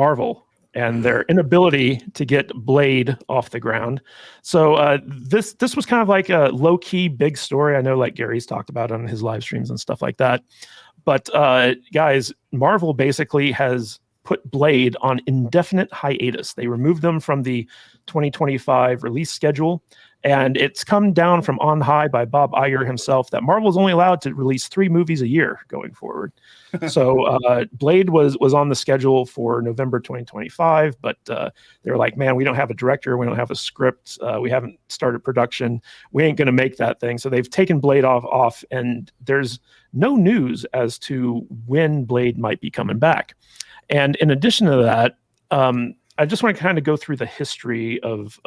Marvel and their inability to get Blade off the ground. So this was kind of like a low-key big story. I know like Gary's talked about on his live streams and stuff like that. But guys, Marvel basically has put Blade on indefinite hiatus. They removed them from the 2025 release schedule. And it's come down from on high by Bob Iger himself that Marvel is only allowed to release 3 movies a year going forward. So Blade was on the schedule for November 2025, but they're like, man, we don't have a director, we don't have a script, we haven't started production, we ain't gonna make that thing. So they've taken Blade off, and there's no news as to when Blade might be coming back. And in addition to that, I just want to kind of go through the history of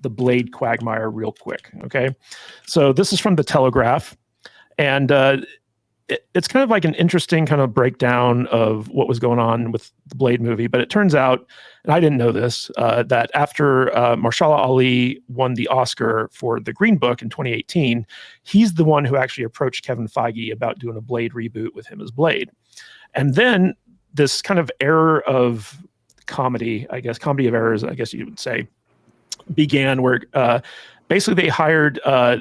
the Blade quagmire real quick. Okay, so this is from the Telegraph, and it's kind of like an interesting kind of breakdown of what was going on with the Blade movie. But it turns out, and I didn't know this, that after Mahershala Ali won the Oscar for The Green Book in 2018, he's the one who actually approached Kevin Feige about doing a Blade reboot with him as Blade. And then this kind of era of comedy, I guess, comedy of errors, I guess you would say, began where basically they hired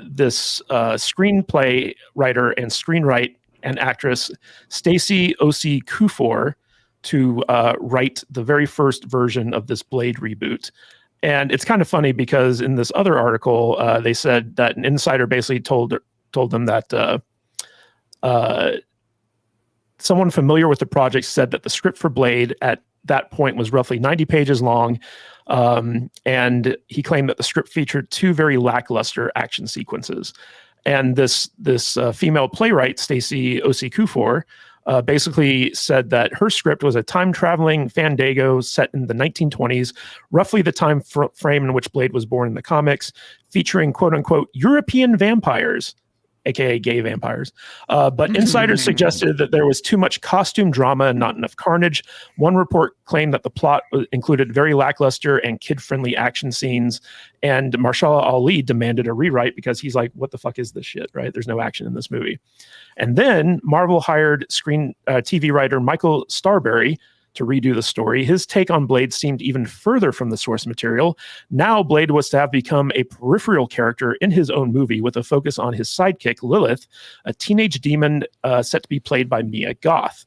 this screenplay writer and screenwrite and actress Stacey O.C. Kufor to write the very first version of this Blade reboot. And it's kind of funny because in this other article, they said that an insider basically told them that someone familiar with the project said that the script for Blade at that point was roughly 90 pages long. And he claimed that the script featured 2 very lackluster action sequences. And this female playwright, Stacey O.C. Kufor, basically said that her script was a time-traveling fandango set in the 1920s, roughly the time frame in which Blade was born in the comics, featuring quote-unquote European vampires, aka gay vampires. But insiders suggested that there was too much costume drama and not enough carnage. One report claimed that the plot included very lackluster and kid-friendly action scenes, and Mahershala Ali demanded a rewrite because he's like, what the fuck is this shit, right? There's no action in this movie. And then Marvel hired TV writer Michael Starberry to redo the story. His take on Blade seemed even further from the source material. Now Blade was to have become a peripheral character in his own movie with a focus on his sidekick, Lilith, a teenage demon set to be played by Mia Goth.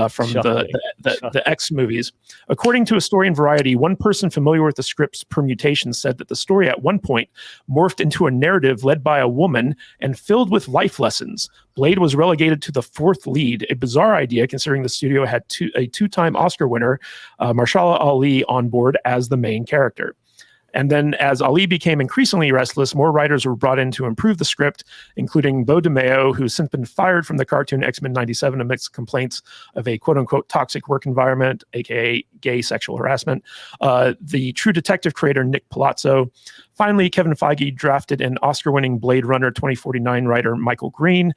From the X movies. According to a story in Variety, one person familiar with the script's permutations said that the story at one point morphed into a narrative led by a woman and filled with life lessons. Blade was relegated to the 4th lead, a bizarre idea considering the studio had a 2-time Oscar winner, Mahershala Ali, on board as the main character. And then as Ali became increasingly restless, more writers were brought in to improve the script, including Beau DeMayo, who's since been fired from the cartoon X-Men 97 amidst complaints of a quote-unquote toxic work environment, aka gay sexual harassment. The True Detective creator Nick Palazzo. Finally, Kevin Feige drafted an Oscar-winning Blade Runner 2049 writer Michael Green.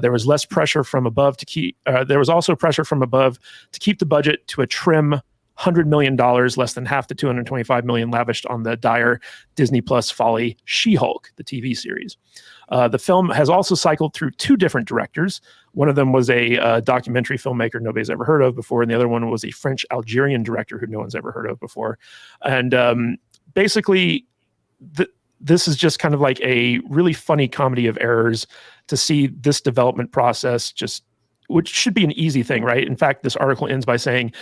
There was less pressure from above to keep. There was also pressure from above to keep the budget to a trim $100 million, less than half the $225 million lavished on the dire Disney Plus folly She-Hulk, the TV series. The film has also cycled through 2 different directors. One of them was a documentary filmmaker nobody's ever heard of before, and the other one was a French-Algerian director who no one's ever heard of before. And basically, this is just kind of like a really funny comedy of errors to see this development process which should be an easy thing, right? In fact, this article ends by saying,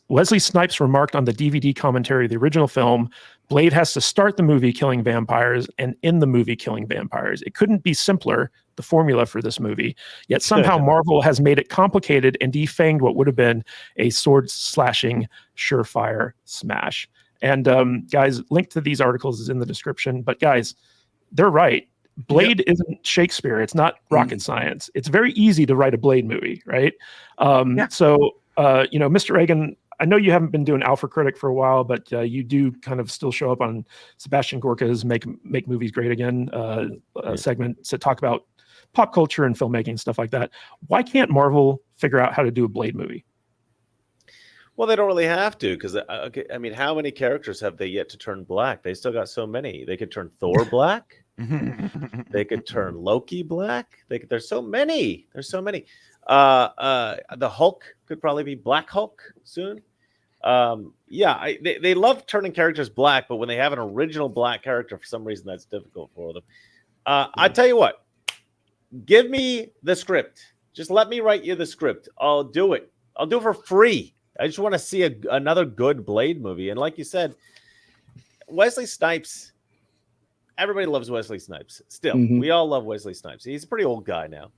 Wesley Snipes remarked on the DVD commentary of the original film, Blade has to start the movie killing vampires and end the movie killing vampires. It couldn't be simpler, the formula for this movie. Yet somehow Marvel has made it complicated and defanged what would have been a sword-slashing, surefire smash. And guys, link to these articles is in the description. But guys, they're right. Blade isn't Shakespeare. It's not rocket science. It's very easy to write a Blade movie, right? So, Mr. Reagan, I know you haven't been doing Alpha Critic for a while, but you do kind of still show up on Sebastian Gorka's Make Movies Great Again segment to talk about pop culture and filmmaking, stuff like that. Why can't Marvel figure out how to do a Blade movie? Well, they don't really have to, because I mean, how many characters have they yet to turn black? They still got so many. They could turn Thor black. They could turn Loki black. There's so many. There's so many. The Hulk could probably be Black Hulk soon. Yeah, they love turning characters black, but when they have an original black character, for some reason, that's difficult for them. I tell you what, give me the script. Just let me write you the script. I'll do it. I'll do it for free. I just want to see another good Blade movie. And like you said, Wesley Snipes, everybody loves Wesley Snipes. Still, we all love Wesley Snipes. He's a pretty old guy now.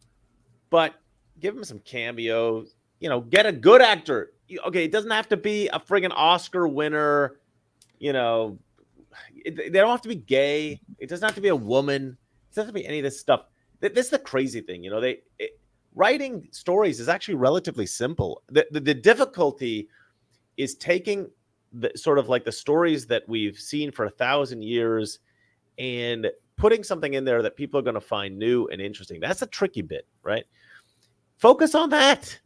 But give him some cameos. Get a good actor. Okay, it doesn't have to be a friggin' Oscar winner. They don't have to be gay. It doesn't have to be a woman. It doesn't have to be any of this stuff. This is the crazy thing. Writing stories is actually relatively simple. The difficulty is taking the sort of like the stories that we've seen for 1,000 years and putting something in there that people are going to find new and interesting. That's the tricky bit, right? Focus on that.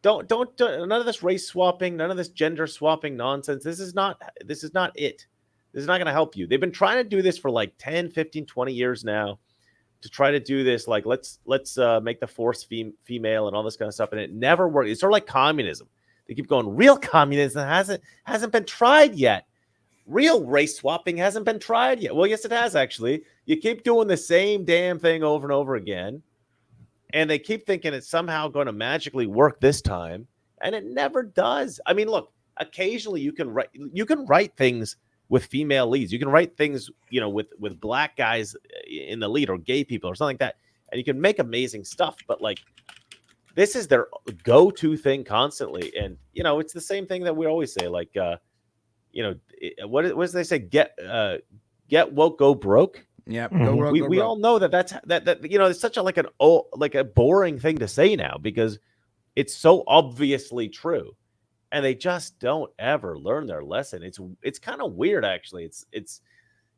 Don't none of this race swapping, none of this gender swapping nonsense. This is not it. This is not going to help you. They've been trying to do this for like 10, 15, 20 years now, to try to do this. Like, let's make the Force female and all this kind of stuff. And it never worked. It's sort of like communism. They keep going, real communism hasn't been tried yet. Real race swapping hasn't been tried yet. Well, yes, it has, actually. You keep doing the same damn thing over and over again. And they keep thinking it's somehow going to magically work this time, and it never does. I mean, look, occasionally you can write things with female leads. You can write things, with black guys in the lead or gay people or something like that, and you can make amazing stuff. But like, this is their go-to thing constantly, and it's the same thing that we always say. Like, what does they say? Get woke, go broke. Yeah, we all know that it's such a boring thing to say now, because it's so obviously true, and they just don't ever learn their lesson. It's kind of weird, actually. It's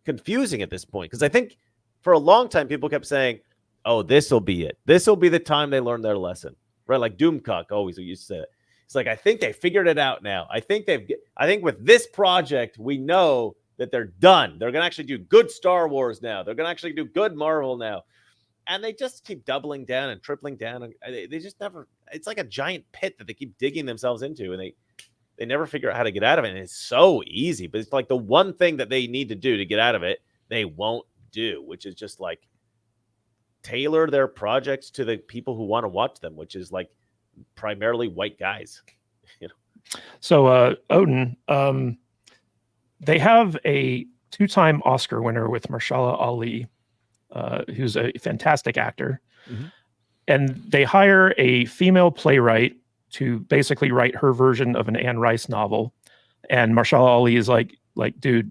confusing at this point, because I think for a long time people kept saying, "Oh, this will be it. This will be the time they learn their lesson." Right? Like Doomcock always used to say it. It's like, I think they figured it out now. I think with this project, we know that they're done. They're going to actually do good Star Wars now. They're going to actually do good Marvel now. And they just keep doubling down and tripling down. And they just never, it's like a giant pit that they keep digging themselves into. And they never figure out how to get out of it. And it's so easy, but it's like the one thing that they need to do to get out of it, they won't do, which is just like tailor their projects to the people who want to watch them, which is like primarily white guys. So Odin, they have a 2-time Oscar winner with Mahershala Ali, who's a fantastic actor. And they hire a female playwright to basically write her version of an Anne Rice novel. And Mahershala Ali is like, dude,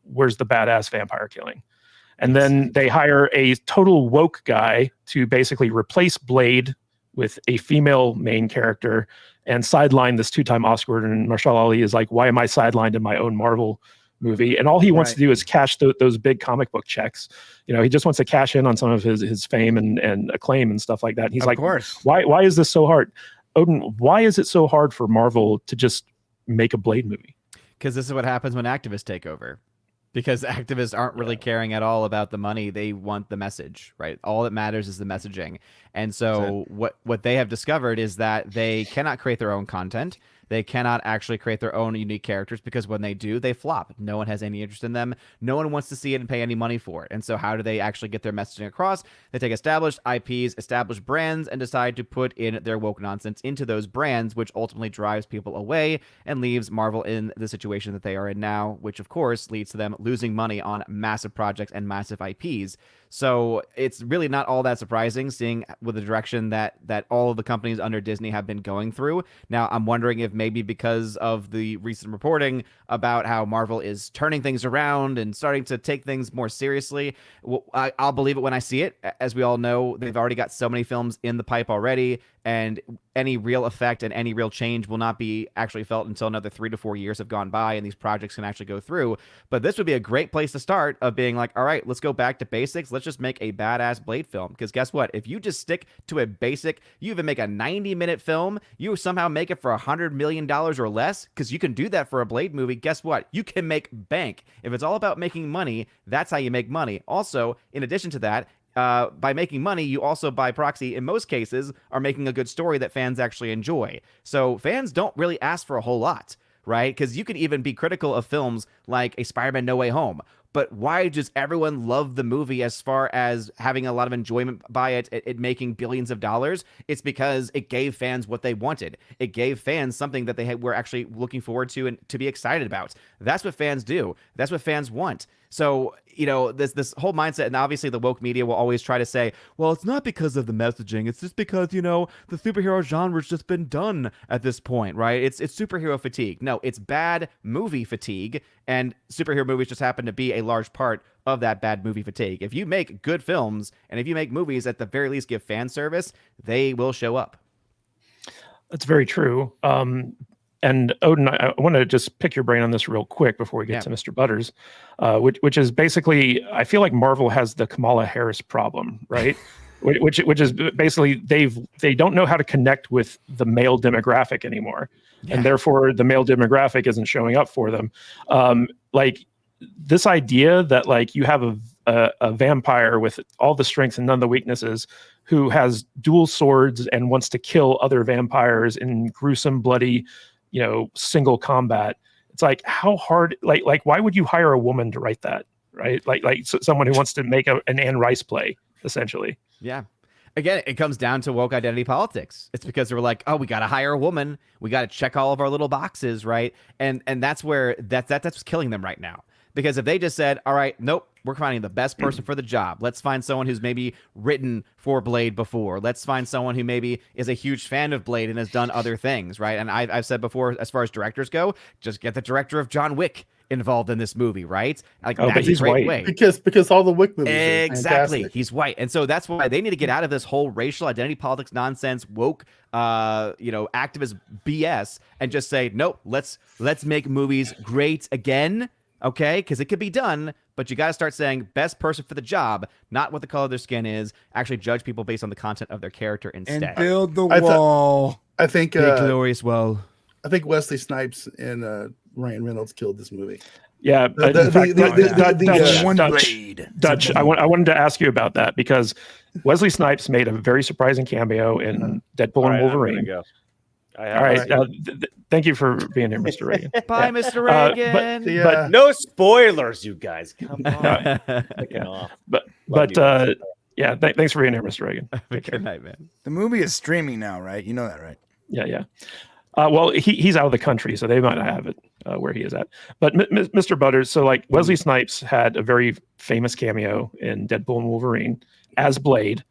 where's the badass vampire killing? And then they hire a total woke guy to basically replace Blade with a female main character and sideline this 2-time Oscar winner. And Mahershala Ali is like, why am I sidelined in my own Marvel movie? And all he wants to do is cash those big comic book checks. He just wants to cash in on some of his fame and acclaim and stuff like that. And he's like, why is this so hard? Odin, why is it so hard for Marvel to just make a Blade movie? Because this is what happens when activists take over. Because activists aren't really caring at all about the money. They want the message, right? All that matters is the messaging. And so what they have discovered is that they cannot create their own content. They cannot actually create their own unique characters, because when they do, they flop. No one has any interest in them. No one wants to see it and pay any money for it. And so how do they actually get their messaging across? They take established IPs, established brands, and decide to put in their woke nonsense into those brands, which ultimately drives people away and leaves Marvel in the situation that they are in now, which of course leads to them losing money on massive projects and massive IPs. So it's really not all that surprising, seeing with the direction that all of the companies under Disney have been going through. Now, I'm wondering if maybe because of the recent reporting about how Marvel is turning things around and starting to take things more seriously, I'll believe it when I see it. As we all know, they've already got so many films in the pipe already, and any real effect and any real change will not be actually felt until another 3 to 4 years have gone by and these projects can actually go through. But this would be a great place to start, of being like, all right, let's go back to basics. Let's just make a badass Blade film. Because guess what? If you just stick to a basic, you even make a 90-minute film, you somehow make it for $100 million or less, because you can do that for a Blade movie. Guess what? You can make bank. If it's all about making money, that's how you make money. Also, in addition to that, by making money, you also, by proxy, in most cases, are making a good story that fans actually enjoy. So fans don't really ask for a whole lot. right? Because you could even be critical of films like a Spider-Man No Way Home. But why does everyone love the movie as far as having a lot of enjoyment by it making billions of dollars? It's because it gave fans what they wanted. It gave fans something that they were actually looking forward to and to be excited about. That's what fans do. That's what fans want. So, this whole mindset, and obviously the woke media will always try to say, well, it's not because of the messaging. It's just because, the superhero genre's just been done at this point, right? It's superhero fatigue. No, it's bad movie fatigue, and superhero movies just happen to be a large part of that bad movie fatigue. If you make good films, and if you make movies at the very least give fan service, they will show up. That's very true. And Odin, I want to just pick your brain on this real quick before we get to Mr. Butters, which is basically, I feel like Marvel has the Kamala Harris problem, right? which is basically they don't know how to connect with the male demographic anymore, and therefore the male demographic isn't showing up for them. Like this idea that like you have a vampire with all the strengths and none of the weaknesses, who has dual swords and wants to kill other vampires in gruesome, bloody, single combat. It's like, how hard, like why would you hire a woman to write that, right? Like someone who wants to make an Anne Rice play, essentially. Yeah. Again, it comes down to woke identity politics. It's because they were like, oh, we got to hire a woman. We got to check all of our little boxes, right? And that's where that's what's killing them right now. Because if they just said, all right, nope, we're finding the best person for the job. Let's find someone who's maybe written for Blade before. Let's find someone who maybe is a huge fan of Blade and has done other things, right? And I've said before, as far as directors go, just get the director of John Wick involved in this movie, right? Like, but that's he's a great white. way. Because all the Wick movies Exactly. are fantastic. He's white. And so that's why they need to get out of this whole racial identity politics nonsense, woke, activist BS, and just say, nope, let's make movies great again. Okay, because it could be done, but you got to start saying best person for the job, not what the color of their skin is. Actually judge people based on the content of their character instead. And build the wall. I think Big glorious wall. I think Wesley Snipes and Ryan Reynolds killed this movie. Yeah, but One Dutch, blade. Dutch, I wanted to ask you about that because Wesley Snipes made a very surprising cameo in Deadpool and Wolverine. All right. Thank you for being here, Mr. Reagan. Bye, Mr. Reagan. But no spoilers, you guys. Come on. Thanks for being here, Mr. Reagan. Good night, man. The movie is streaming now, right? You know that, right? Yeah. Well, he's out of the country, so they might not have it where he is at. But Mr. Butters, so like Wesley Snipes had a very famous cameo in Deadpool and Wolverine as Blade,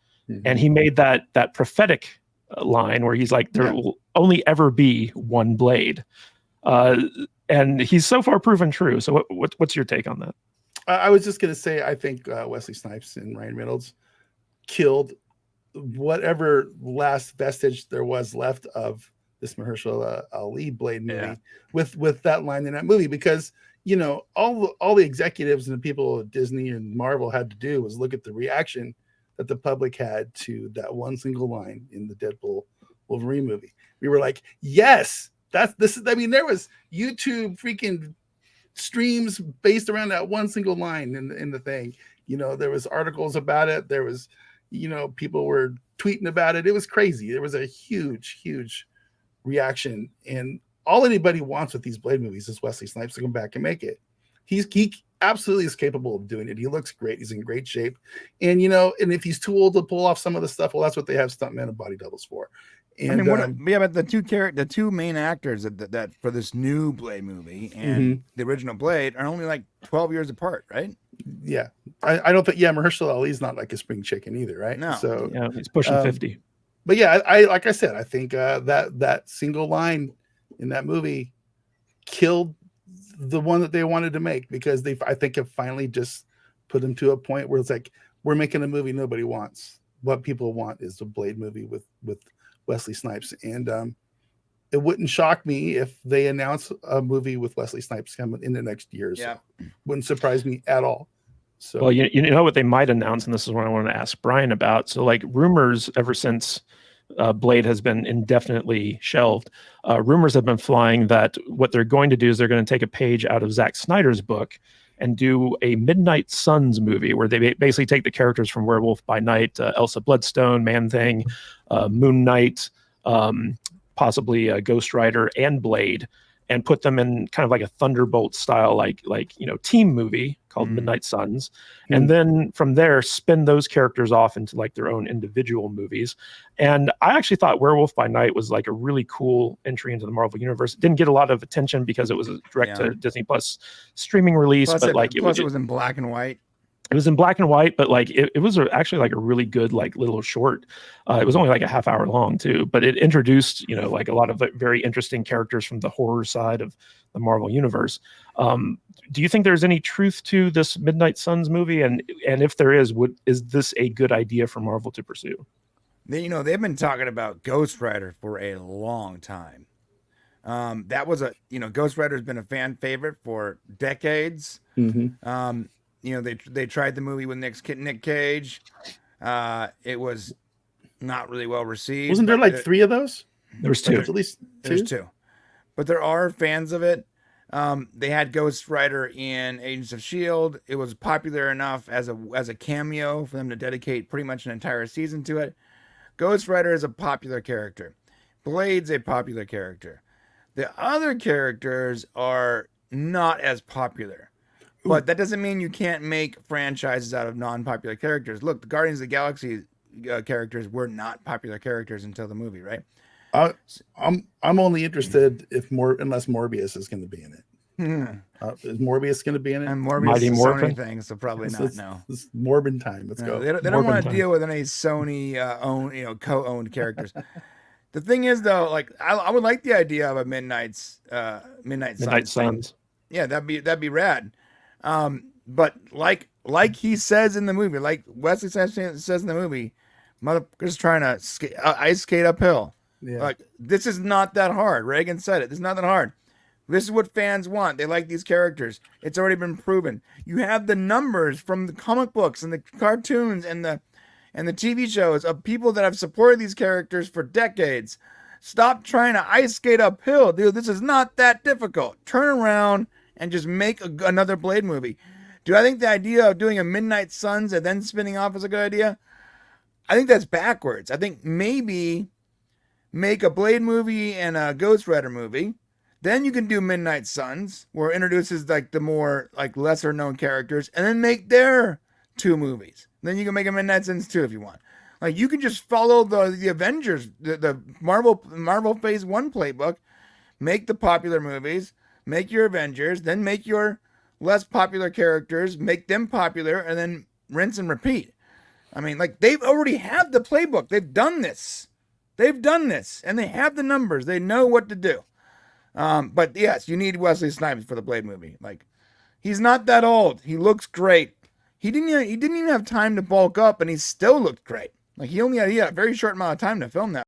and he made that prophetic line where he's like, there will only ever be one Blade, and he's so far proven true. So what's your take on that? I was just gonna say, I think Wesley Snipes and Ryan Reynolds killed whatever last vestige there was left of this Mahershala Ali Blade movie with that line in that movie, because all the executives and the people at Disney and Marvel had to do was look at the reaction that the public had to that one single line in the Deadpool Wolverine movie. We were like, yes, there was YouTube freaking streams based around that one single line in the thing. There was articles about it. There was, people were tweeting about it. It was crazy. There was a huge, huge reaction. And all anybody wants with these Blade movies is Wesley Snipes to come back and make it. He absolutely is capable of doing it. He looks great. He's in great shape. And, and if he's too old to pull off some of the stuff, well, that's what they have stuntmen and body doubles for. And, but the two main actors that for this new Blade movie and the original Blade are only like 12 years apart, right? Yeah. I don't think, Mahershala Ali's not like a spring chicken either, right? No. So yeah, he's pushing 50. But yeah, I like I said, I think that single line in that movie killed the one that they wanted to make, because I think have finally just put them to a point where it's like, we're making a movie nobody wants. What people want is a Blade movie with Wesley Snipes. And it wouldn't shock me if they announce a movie with Wesley Snipes coming in the next year. So wouldn't surprise me at all. So, well, you know what they might announce, and this is what I want to ask Brian about. So like rumors ever since Blade has been indefinitely shelved, rumors have been flying that what they're going to do is they're going to take a page out of Zack Snyder's book and do a Midnight Suns movie where they basically take the characters from Werewolf by Night, Elsa Bloodstone, Man-Thing, Moon Knight, possibly Ghost Rider, and Blade, and put them in kind of like a Thunderbolt style, like team movie called Midnight Suns, and then from there spin those characters off into like their own individual movies. And I actually thought Werewolf by Night was like a really cool entry into the Marvel universe. It didn't get a lot of attention because it was a direct to Disney Plus streaming release, Plus but it was in black and white. It was in black and white, but like it was actually like a really good like little short. It was only like a half hour long too, but it introduced like a lot of very interesting characters from the horror side of the Marvel universe. Do you think there's any truth to this Midnight Suns movie? And if there is this a good idea for Marvel to pursue? They've been talking about Ghost Rider for a long time. That was Ghost Rider's been a fan favorite for decades. They tried the movie with Nick Cage. It was not really well received. Wasn't there like 3 of those? There was 2. At least 2? There's 2. But there are fans of it. They had Ghost Rider in Agents of S.H.I.E.L.D. It was popular enough as a cameo for them to dedicate pretty much an entire season to it. Ghost Rider is a popular character. Blade's a popular character. The other characters are not as popular. But that doesn't mean you can't make franchises out of non-popular characters. Look, the Guardians of the Galaxy characters were not popular characters until the movie, right? I'm only interested unless Morbius is going to be in it. Is Morbius going to be in it? And Morbius is so many things, so probably not. No, it's Morbin time. Let's go. They don't want to deal with any Sony co-owned characters. The thing is, though, like I would like the idea of a Midnight Suns. Yeah, that'd be rad. But like he says in the movie, like Wesley says in the movie, motherfucker's trying to ice skate uphill. Yeah. Like, this is not that hard. Reagan said it. This is not that hard. This is what fans want. They like these characters. It's already been proven. You have the numbers from the comic books and the cartoons and the TV shows of people that have supported these characters for decades. Stop trying to ice skate uphill, dude. This is not that difficult. Turn around and just make another Blade movie. Do I think the idea of doing a Midnight Suns and then spinning off is a good idea? I think that's backwards. I think maybe make a Blade movie and a Ghost Rider movie. Then you can do Midnight Suns, where it introduces like the more like lesser known characters, and then make their 2 movies. Then you can make a Midnight Suns 2 if you want. Like, you can just follow the Avengers, the Marvel Phase 1 playbook, make the popular movies, make your Avengers, then make your less popular characters, make them popular, and then rinse and repeat. I mean, like, they've already had the playbook. They've done this. And they have the numbers. They know what to do. But yes, you need Wesley Snipes for the Blade movie. Like, he's not that old. He looks great. He didn't even have time to bulk up, and he still looked great. Like, he had a very short amount of time to film that.